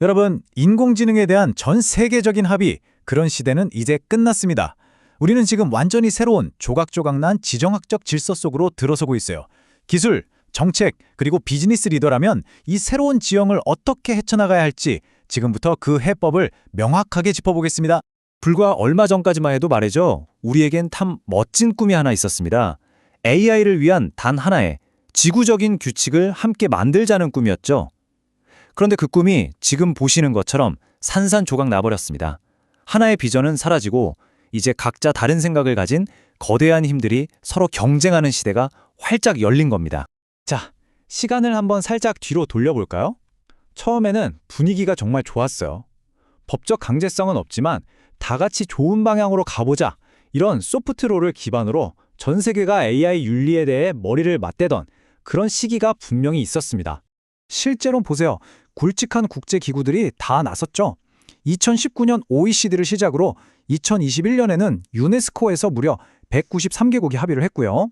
여러분, 인공지능에 대한 전 세계적인 합의, 그런 시대는 이제 끝났습니다. 우리는 지금 완전히 새로운 조각조각난 지정학적 질서 속으로 들어서고 있어요. 기술, 정책, 그리고 비즈니스 리더라면 이 새로운 지형을 어떻게 헤쳐나가야 할지 지금부터 그 해법을 명확하게 짚어보겠습니다. 불과 얼마 전까지만 해도 말이죠. 우리에겐 참 멋진 꿈이 하나 있었습니다. AI를 위한 단 하나의 지구적인 규칙을 함께 만들자는 꿈이었죠. 그런데 그 꿈이 지금 보시는 것처럼 산산조각 나버렸습니다. 하나의 비전은 사라지고 이제 각자 다른 생각을 가진 거대한 힘들이 서로 경쟁하는 시대가 활짝 열린 겁니다. 자, 시간을 한번 살짝 뒤로 돌려볼까요? 처음에는 분위기가 정말 좋았어요. 법적 강제성은 없지만 다 같이 좋은 방향으로 가보자. 이런 소프트로를 기반으로 전 세계가 AI 윤리에 대해 머리를 맞대던 그런 시기가 분명히 있었습니다. 실제로 보세요. 굵직한 국제기구들이 다 나섰죠. 2019년 OECD를 시작으로 2021년에는 유네스코에서 무려 193개국이 합의를 했고요.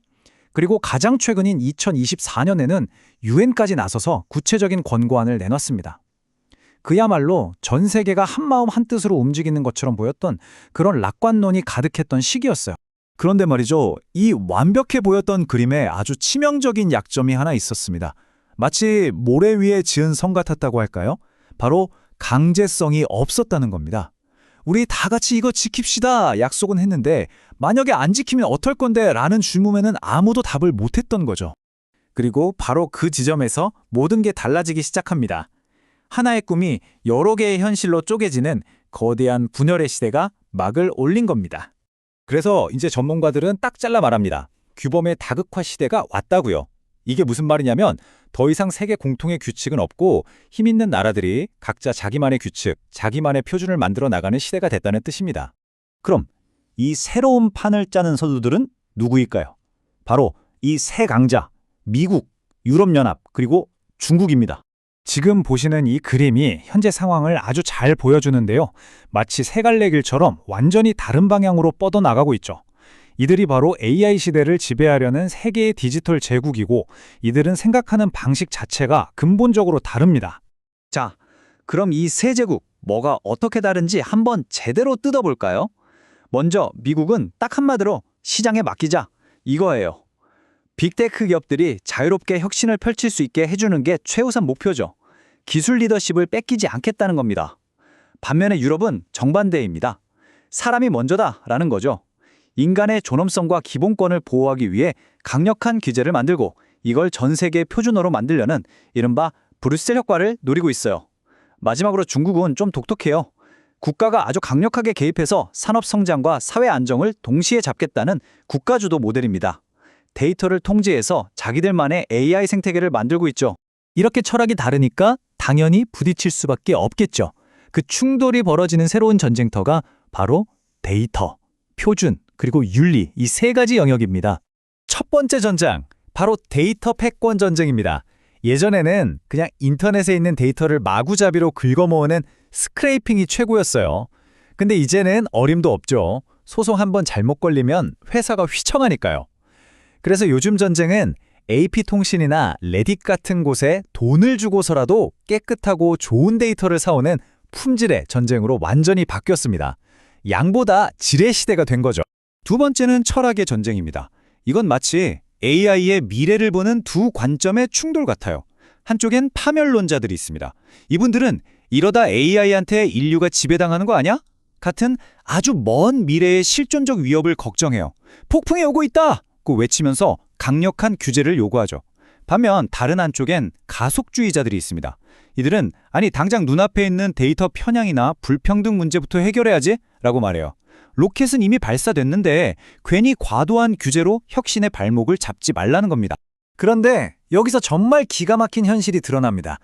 그리고 가장 최근인 2024년에는 유엔까지 나서서 구체적인 권고안을 내놨습니다. 그야말로 전 세계가 한마음 한뜻으로 움직이는 것처럼 보였던 그런 낙관론이 가득했던 시기였어요. 그런데 말이죠, 이 완벽해 보였던 그림에 아주 치명적인 약점이 하나 있었습니다. 마치 모래 위에 지은 성 같았다고 할까요? 바로 강제성이 없었다는 겁니다. 우리 다 같이 이거 지킵시다 약속은 했는데 만약에 안 지키면 어떨 건데 라는 질문에는 아무도 답을 못했던 거죠. 그리고 바로 그 지점에서 모든 게 달라지기 시작합니다. 하나의 꿈이 여러 개의 현실로 쪼개지는 거대한 분열의 시대가 막을 올린 겁니다. 그래서 이제 전문가들은 딱 잘라 말합니다. 규범의 다극화 시대가 왔다고요. 이게 무슨 말이냐면 더 이상 세계 공통의 규칙은 없고 힘 있는 나라들이 각자 자기만의 규칙, 자기만의 표준을 만들어 나가는 시대가 됐다는 뜻입니다. 그럼 이 새로운 판을 짜는 선두들은 누구일까요? 바로 이 세 강자, 미국, 유럽연합, 그리고 중국입니다. 지금 보시는 이 그림이 현재 상황을 아주 잘 보여주는데요. 마치 세 갈래 길처럼 완전히 다른 방향으로 뻗어나가고 있죠. 이들이 바로 AI 시대를 지배하려는 세계의 디지털 제국이고 이들은 생각하는 방식 자체가 근본적으로 다릅니다. 자, 그럼 이 세 제국 뭐가 어떻게 다른지 한번 제대로 뜯어볼까요? 먼저 미국은 딱 한마디로 시장에 맡기자 이거예요. 빅테크 기업들이 자유롭게 혁신을 펼칠 수 있게 해주는 게 최우선 목표죠. 기술 리더십을 뺏기지 않겠다는 겁니다. 반면에 유럽은 정반대입니다. 사람이 먼저다라는 거죠. 인간의 존엄성과 기본권을 보호하기 위해 강력한 규제를 만들고 이걸 전 세계 표준어로 만들려는 이른바 브뤼셀 효과를 노리고 있어요. 마지막으로 중국은 좀 독특해요. 국가가 아주 강력하게 개입해서 산업 성장과 사회 안정을 동시에 잡겠다는 국가주도 모델입니다. 데이터를 통제해서 자기들만의 AI 생태계를 만들고 있죠. 이렇게 철학이 다르니까 당연히 부딪힐 수밖에 없겠죠. 그 충돌이 벌어지는 새로운 전쟁터가 바로 데이터, 표준, 그리고 윤리 이 세 가지 영역입니다. 첫 번째 전장, 바로 데이터 패권 전쟁입니다. 예전에는 그냥 인터넷에 있는 데이터를 마구잡이로 긁어모으는 스크레이핑이 최고였어요. 근데 이제는 어림도 없죠. 소송 한번 잘못 걸리면 회사가 휘청하니까요. 그래서 요즘 전쟁은 AP통신이나 레딧 같은 곳에 돈을 주고서라도 깨끗하고 좋은 데이터를 사오는 품질의 전쟁으로 완전히 바뀌었습니다. 양보다 질의 시대가 된 거죠. 두 번째는 철학의 전쟁입니다. 이건 마치 AI의 미래를 보는 두 관점의 충돌 같아요. 한쪽엔 파멸론자들이 있습니다. 이분들은 이러다 AI한테 인류가 지배당하는 거 아니야? 같은 아주 먼 미래의 실존적 위협을 걱정해요. 폭풍이 오고 있다! 고 외치면서 강력한 규제를 요구하죠. 반면 다른 한쪽엔 가속주의자들이 있습니다. 이들은 아니 당장 눈앞에 있는 데이터 편향이나 불평등 문제부터 해결해야지 라고 말해요. 로켓은 이미 발사됐는데 괜히 과도한 규제로 혁신의 발목을 잡지 말라는 겁니다. 그런데 여기서 정말 기가 막힌 현실이 드러납니다.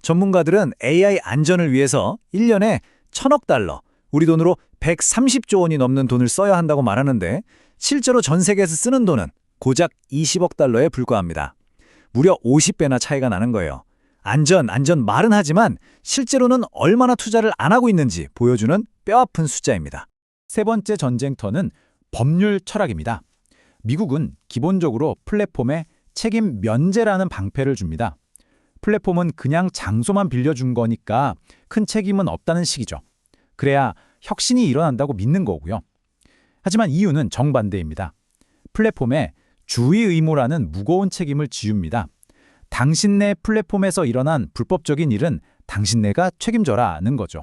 전문가들은 AI 안전을 위해서 1년에 1,000억 달러, 우리 돈으로 130조 원이 넘는 돈을 써야 한다고 말하는데 실제로 전 세계에서 쓰는 돈은 고작 20억 달러에 불과합니다. 무려 50배나 차이가 나는 거예요. 안전 말은 하지만 실제로는 얼마나 투자를 안 하고 있는지 보여주는 뼈아픈 숫자입니다. 세 번째 전쟁터는 법률 철학입니다. 미국은 기본적으로 플랫폼에 책임 면제라는 방패를 줍니다. 플랫폼은 그냥 장소만 빌려준 거니까 큰 책임은 없다는 식이죠. 그래야 혁신이 일어난다고 믿는 거고요. 하지만 EU는 정반대입니다. 플랫폼에 주의 의무라는 무거운 책임을 지웁니다. 당신네 플랫폼에서 일어난 불법적인 일은 당신네가 책임져라는 거죠.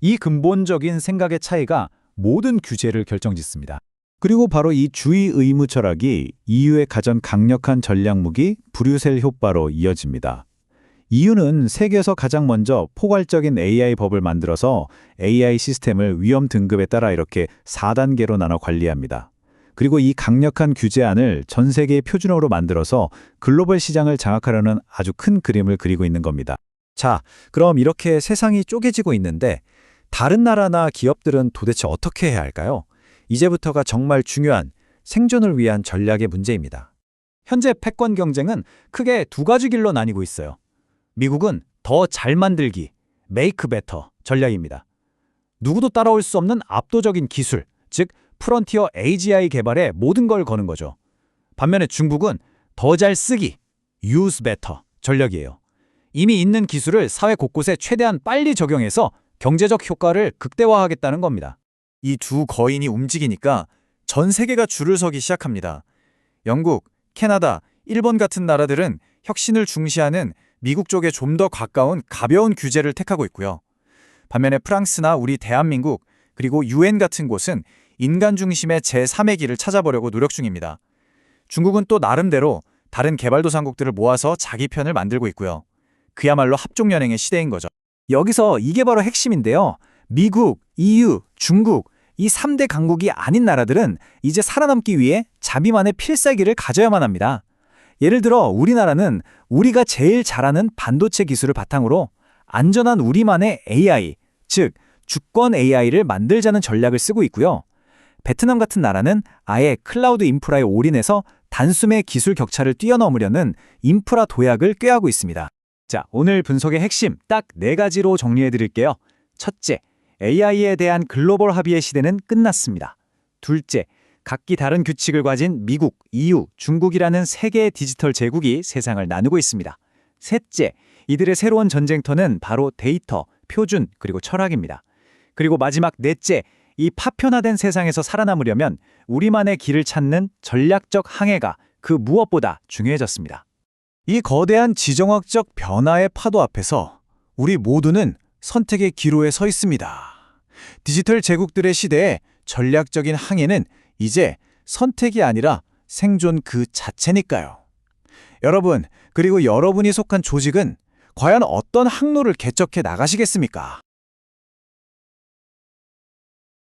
이 근본적인 생각의 차이가 모든 규제를 결정짓습니다. 그리고 바로 이 주의 의무 철학이 EU의 가장 강력한 전략 무기 브뤼셀 효과로 이어집니다. EU는 세계에서 가장 먼저 포괄적인 AI 법을 만들어서 AI 시스템을 위험 등급에 따라 이렇게 4단계로 나눠 관리합니다. 그리고 이 강력한 규제안을 전 세계의 표준어로 만들어서 글로벌 시장을 장악하려는 아주 큰 그림을 그리고 있는 겁니다. 자, 그럼 이렇게 세상이 쪼개지고 있는데 다른 나라나 기업들은 도대체 어떻게 해야 할까요? 이제부터가 정말 중요한 생존을 위한 전략의 문제입니다. 현재 패권 경쟁은 크게 두 가지 길로 나뉘고 있어요. 미국은 더 잘 만들기, make better 전략입니다. 누구도 따라올 수 없는 압도적인 기술, 즉 프론티어 AGI 개발에 모든 걸 거는 거죠. 반면에 중국은 더 잘 쓰기, use better 전략이에요. 이미 있는 기술을 사회 곳곳에 최대한 빨리 적용해서 경제적 효과를 극대화하겠다는 겁니다. 이 두 거인이 움직이니까 전 세계가 줄을 서기 시작합니다. 영국, 캐나다, 일본 같은 나라들은 혁신을 중시하는 미국 쪽에 좀 더 가까운 가벼운 규제를 택하고 있고요. 반면에 프랑스나 우리 대한민국, 그리고 UN 같은 곳은 인간 중심의 제3의 길을 찾아보려고 노력 중입니다. 중국은 또 나름대로 다른 개발도상국들을 모아서 자기 편을 만들고 있고요. 그야말로 합종연행의 시대인 거죠. 여기서 이게 바로 핵심인데요. 미국, EU, 중국, 이 3대 강국이 아닌 나라들은 이제 살아남기 위해 자비만의 필살기를 가져야만 합니다. 예를 들어 우리나라는 우리가 제일 잘하는 반도체 기술을 바탕으로 안전한 우리만의 AI, 즉 주권 AI를 만들자는 전략을 쓰고 있고요. 베트남 같은 나라는 아예 클라우드 인프라에 올인해서 단숨에 기술 격차를 뛰어넘으려는 인프라 도약을 꾀하고 있습니다. 자, 오늘 분석의 핵심 딱 4가지로 정리해 드릴게요. 첫째, AI에 대한 글로벌 합의의 시대는 끝났습니다. 둘째, 각기 다른 규칙을 가진 미국, EU, 중국이라는 세 개의 디지털 제국이 세상을 나누고 있습니다. 셋째, 이들의 새로운 전쟁터는 바로 데이터, 표준, 그리고 철학입니다. 그리고 마지막 넷째, 이 파편화된 세상에서 살아남으려면 우리만의 길을 찾는 전략적 항해가 그 무엇보다 중요해졌습니다. 이 거대한 지정학적 변화의 파도 앞에서 우리 모두는 선택의 기로에 서 있습니다. 디지털 제국들의 시대에 전략적인 항해는 이제 선택이 아니라 생존 그 자체니까요. 여러분, 그리고 여러분이 속한 조직은 과연 어떤 항로를 개척해 나가시겠습니까?